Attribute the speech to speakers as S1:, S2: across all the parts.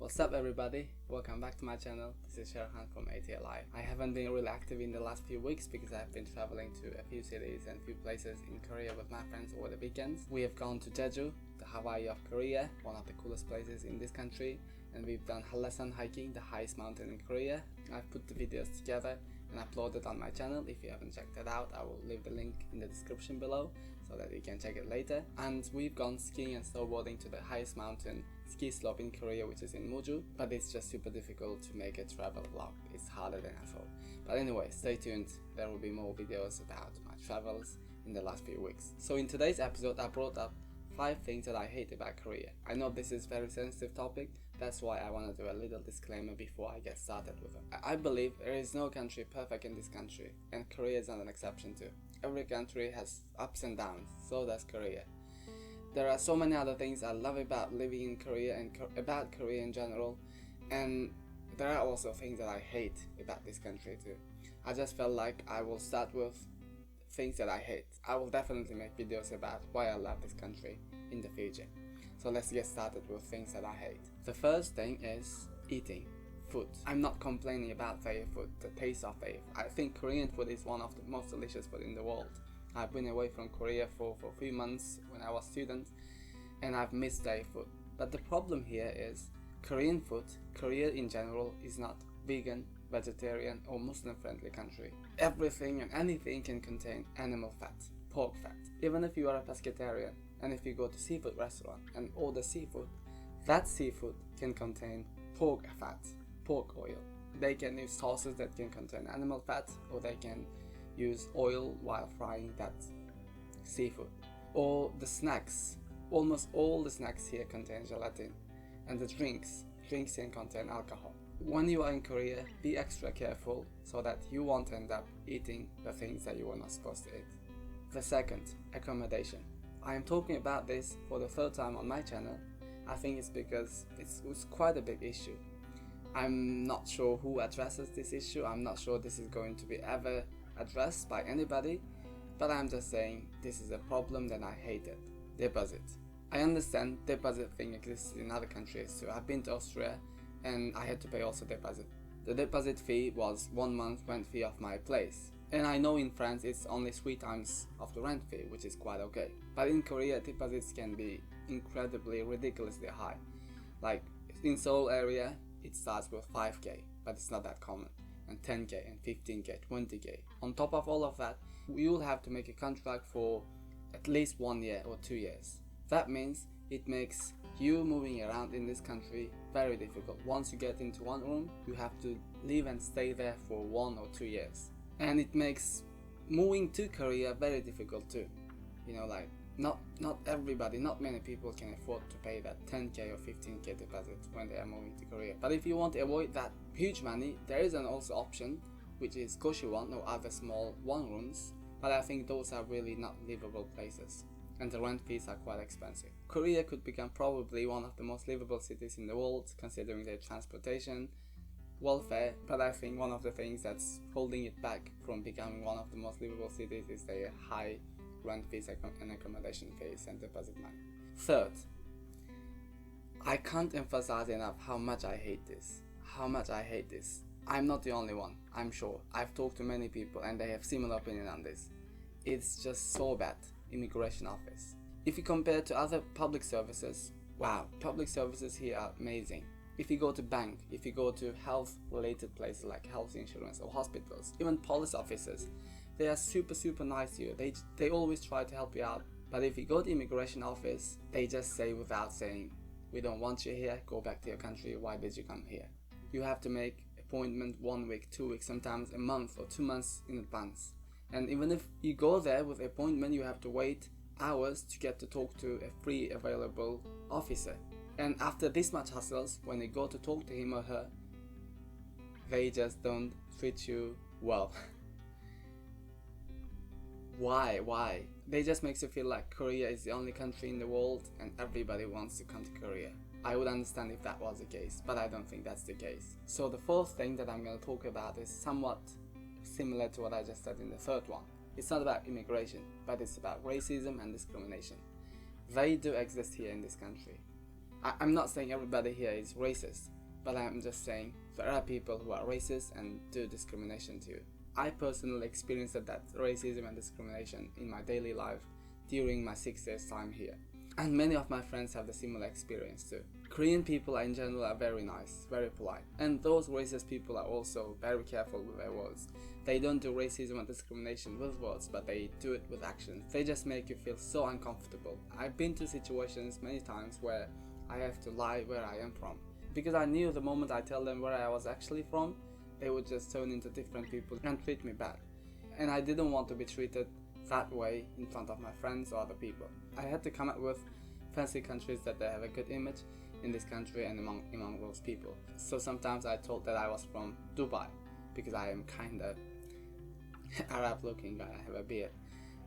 S1: What's up everybody, welcome back to my channel. This is Sherhan from ATLI. I haven't been really active in the last few weeks because I've been traveling to a few cities and few places in Korea with my friends over the weekends. We have gone to Jeju, the Hawaii of Korea, one of the coolest places in this country, and we've done Hallasan hiking, the highest mountain in Korea. I've put the videos together and uploaded on my channel. If you haven't checked it out, I will leave the link in the description below so that you can check it later. And we've gone skiing and snowboarding to the highest mountain ski slope in Korea, which is in Muju, but it's just super difficult to make a travel vlog. It's harder than I thought. But anyway, stay tuned, there will be more videos about my travels in the last few weeks. So in today's episode, I brought up 5 things that I hate about Korea. I know this is a very sensitive topic, that's why I want to do a little disclaimer before I get started with it. I believe there is no country perfect in this country, and Korea is not an exception too. Every country has ups and downs, so does Korea. There are so many other things I love about living in Korea and about Korea in general, and there are also things that I hate about this country too. I just felt like I will start with things that I hate. I will definitely make videos about why I love this country in the future. So let's get started with things that I hate. The first thing is eating food. I'm not complaining about their food, the taste of their food. I think Korean food is one of the most delicious food in the world. I've been away from Korea for a few months when I was a student, and I've missed their food. But the problem here is Korean food, Korea in general, is not vegan, vegetarian or Muslim friendly country. Everything and anything can contain animal fat, pork fat. Even if you are a pescatarian and if you go to seafood restaurant and order seafood, that seafood can contain pork fat, pork oil. They can use sauces that can contain animal fat, or they can use oil while frying that seafood. Or the snacks, almost all the snacks here contain gelatin, and the drinks can contain alcohol. When you are in Korea, be extra careful so that you won't end up eating the things that you were not supposed to eat. The second, accommodation. I am talking about this for the 3rd time on my channel. I think it's because it was quite a big issue. I'm not sure who addresses this issue. I'm not sure this is going to be ever addressed by anybody, but I'm just saying this is a problem that I hated. Deposit. I understand deposit thing exists in other countries too. I've been to Austria and I had to pay also deposit. The deposit fee was 1 month rent fee of my place. And I know in France it's only 3 times of the rent fee, which is quite okay. But in Korea, deposits can be incredibly, ridiculously high. Like in Seoul area, it starts with 5k, but it's not that common. And 10k and 15k, 20k. On top of all of that, you will have to make a contract for at least 1 year or 2 years. That means it makes you moving around in this country very difficult. Once you get into one room, you have to live and stay there for 1 or 2 years. And it makes moving to Korea very difficult too. You know, like not everybody, not many people can afford to pay that 10k or 15k deposit when they are moving to Korea. But if you want to avoid that huge money, there is an also option, which is Goshwon or other small 1 rooms. But I think those are really not livable places, and the rent fees are quite expensive. Korea could become probably one of the most livable cities in the world, considering their transportation, welfare, but I think one of the things that's holding it back from becoming one of the most livable cities is their high rent fees and accommodation fees and deposit money. Third, I can't emphasize enough how much I hate this. I'm not the only one, I'm sure. I've talked to many people and they have similar opinion on this. It's just so bad. Immigration office. If you compare to other public services, wow, public services here are amazing. If you go to bank, if you go to health related places like health insurance or hospitals, even police officers, they are super nice to you. They always try to help you out. But if you go to immigration office, they just say without saying, we don't want you here, go back to your country, why did you come here? You have to make appointment 1 week, 2 weeks, sometimes a month or 2 months in advance. And even if you go there with appointment, you have to wait hours to get to talk to a free available officer. And after this much hassles, when you go to talk to him or her, they just don't treat you well. Why? They just makes you feel like Korea is the only country in the world and everybody wants to come to Korea. I would understand if that was the case, but I don't think that's the case. So the 4th thing that I'm going to talk about is somewhat similar to what I just said in the 3rd one. It's not about immigration, but it's about racism and discrimination. They do exist here in this country. I'm not saying everybody here is racist, but I'm just saying there are people who are racist and do discrimination to you. I personally experienced that racism and discrimination in my daily life during my 6 years time here. And many of my friends have the similar experience too. Korean people in general are very nice, very polite. And those racist people are also very careful with their words. They don't do racism and discrimination with words, but they do it with actions. They just make you feel so uncomfortable. I've been to situations many times where I have to lie where I am from. Because I knew the moment I tell them where I was actually from, they would just turn into different people and treat me bad. And I didn't want to be treated that way in front of my friends or other people. I had to come up with fancy countries that they have a good image in this country and among those people. So sometimes I told that I was from Dubai because I am kinda Arab looking guy, I have a beard.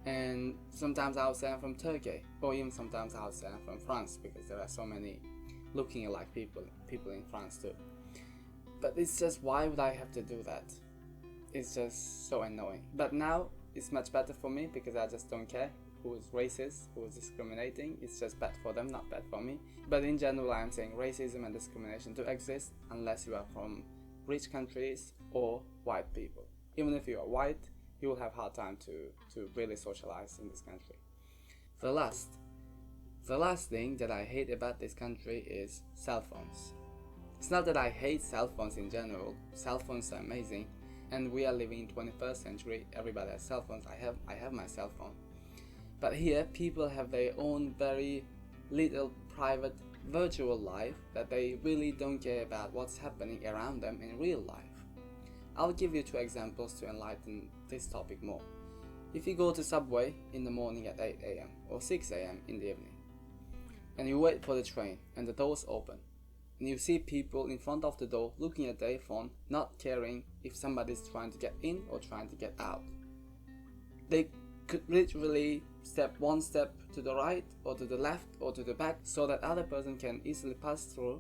S1: And sometimes I would say I'm from Turkey, or even sometimes I would say I'm from France because there are so many looking alike people in France too. But it's just, why would I have to do that? It's just so annoying. But now it's much better for me because I just don't care who is racist, who is discriminating. It's just bad for them, not bad for me. But in general, I'm saying racism and discrimination do exist unless you are from rich countries or white people. Even if you are white, you will have a hard time to really socialize in this country. The last thing that I hate about this country is cell phones. It's not that I hate cell phones in general. Cell phones are amazing, and we are living in 21st century. Everybody has cell phones. I have my cell phone. But here, people have their own very little private virtual life that they really don't care about what's happening around them in real life. I'll give you 2 examples to enlighten this topic more. If you go to subway in the morning at 8 AM or 6 AM in the evening, and you wait for the train and the doors open, and you see people in front of the door looking at their phone, not caring if somebody's trying to get in or trying to get out. They could literally step 1 step to the right or to the left or to the back so that other person can easily pass through,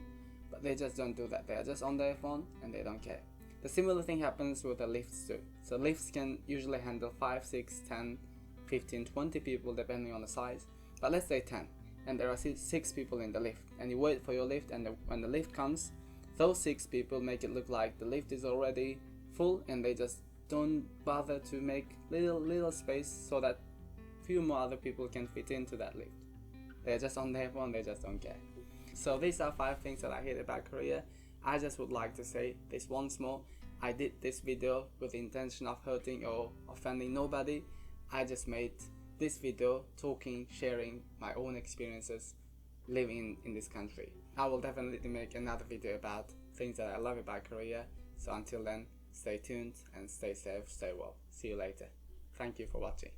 S1: but they just don't do that. They are just on their phone and they don't care. The similar thing happens with the lifts too. So lifts can usually handle 5, 6, 10, 15, 20 people depending on the size, but let's say 10. And there are 6 people in the lift, and you wait for your lift, and when the lift comes, those 6 people make it look like the lift is already full, and they just don't bother to make little space so that few more other people can fit into that lift. They're just on their phone, they just don't care. So these are 5 things that I hate about Korea. I just would like to say this once more. I did this video with the intention of hurting or offending nobody. I just made this video sharing my own experiences living in this country. I will definitely make another video about things that I love about Korea. So until then, stay tuned and stay safe, stay well. See you later. Thank you for watching.